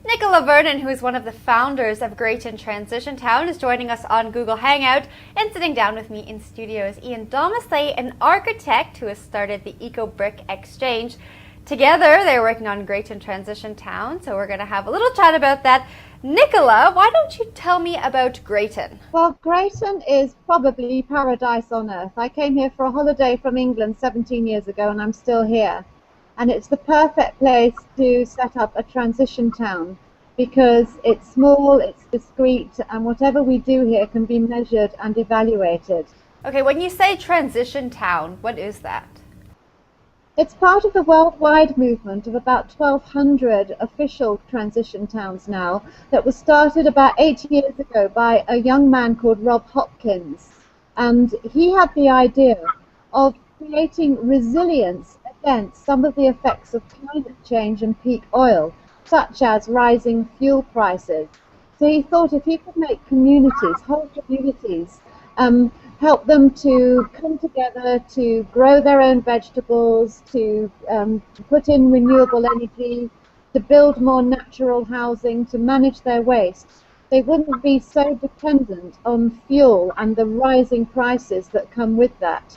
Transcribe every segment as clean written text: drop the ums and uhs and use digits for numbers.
Nicola Vernon, who is one of the founders of Greyton Transition Town, is joining us on Google Hangout, and sitting down with me in studio is Ian Domasley, an architect who has started the Ecobrick Exchange. Together, they're working on Greyton Transition Town, so we're going to have a little chat about that. Nicola, why don't you tell me about Greyton? Well, Greyton is probably paradise on earth. I came here for a holiday from England 17 years ago, and I'm still here. And it's the perfect place to set up a transition town because it's small, it's discreet, and whatever we do here can be measured and evaluated. Okay, when you say transition town, what is that? It's part of the worldwide movement of about 1,200 official transition towns now that was started about 8 years ago by a young man called Rob Hopkins. And he had the idea of creating resilience against some of the effects of climate change and peak oil, such as rising fuel prices. So he thought if he could make communities, whole communities, help them to come together to grow their own vegetables, to put in renewable energy, to build more natural housing, to manage their waste, they wouldn't be so dependent on fuel and the rising prices that come with that.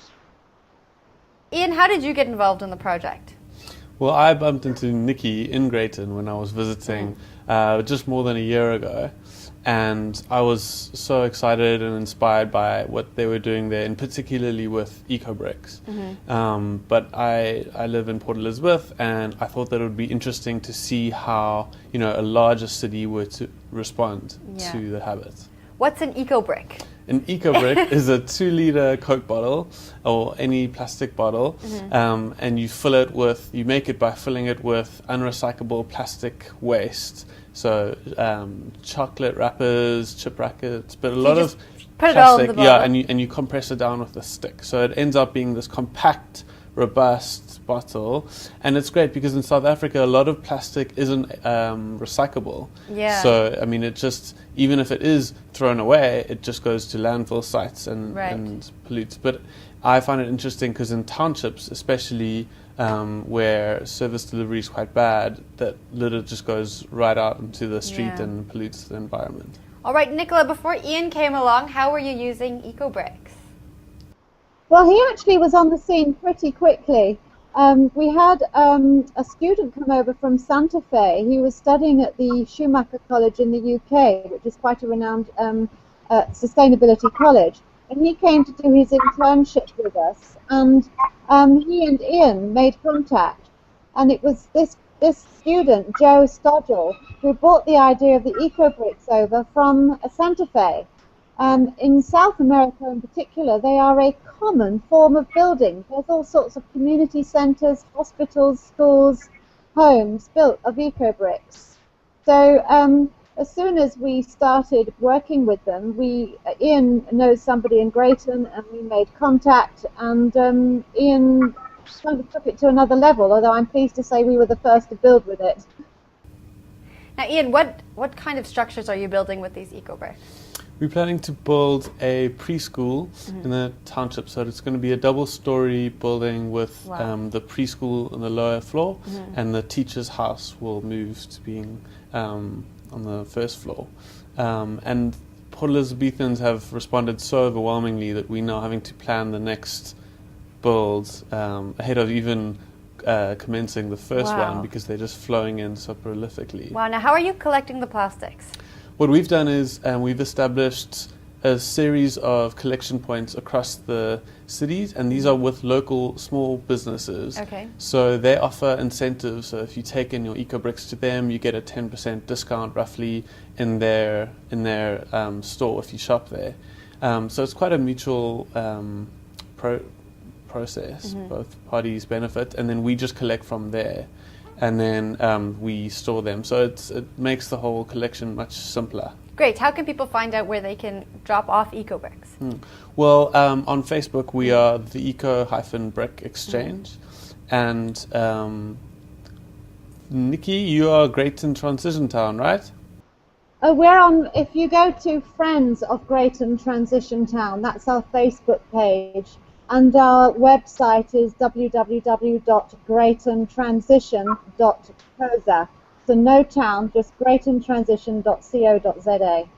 Ian, how did you get involved in the project? Well, I bumped into Nikki in Greyton when I was visiting just more than a year ago, and I was so excited and inspired by what they were doing there, and particularly with Ecobricks. But I live in Port Elizabeth, and I thought that it would be interesting to see how a larger city were to respond to the habits. What's an Ecobrick? An Ecobrick is a 2-liter Coke bottle or any plastic bottle, and you make it by filling it with unrecyclable plastic waste. So chocolate wrappers, chip wrappers, but a lot of put plastic. It all in the bottle. And you compress it down with a stick. So it ends up being this compact, robust bottle, and it's great because in South Africa a lot of plastic isn't recyclable. Yeah. So I mean, it just, even if it is thrown away, it just goes to landfill sites and pollutes. But I find it interesting because in townships, especially where service delivery is quite bad, that litter just goes right out into the street and pollutes the environment. All right, Nicola, before Ian came along, how were you using Ecobricks? Well, he actually was on the scene pretty quickly. We had a student come over from Santa Fe. He was studying at the Schumacher College in the UK, which is quite a renowned sustainability college. And he came to do his internship with us, and he and Ian made contact. And it was this student, Joe Stodgel, who brought the idea of the Ecobricks over from Santa Fe. In South America in particular, they are a common form of building. There's all sorts of community centres, hospitals, schools, homes built of Ecobricks. So as soon as we started working with them, Ian knows somebody in Greyton, and we made contact, and Ian kind of took it to another level, although I'm pleased to say we were the first to build with it. Now, Ian, what kind of structures are you building with these Ecobricks? We're planning to build a preschool in the township, so it's going to be a double-story building with the preschool on the lower floor, and the teacher's house will move to being on the first floor. And Port Elizabethans have responded so overwhelmingly that we're now having to plan the next builds ahead of even commencing the first one, because they're just flowing in so prolifically. Wow, now how are you collecting the plastics? What we've done is we've established a series of collection points across the cities, and these are with local small businesses. Okay. So they offer incentives. So if you take in your Ecobricks to them, you get a 10% discount roughly in their store if you shop there. So it's quite a mutual process. Both parties benefit, and then we just collect from there. And then we store them. So it makes the whole collection much simpler. Great. How can people find out where they can drop off Ecobricks? Well, on Facebook we are the Eco-Brick Exchange. And Nikki, you are Greyton Transition Town, right? We're on, if you go to Friends of Greyton Transition Town, that's our Facebook page. And our website is www.greytontransition.coza. So no town, just greatintransition.co.za.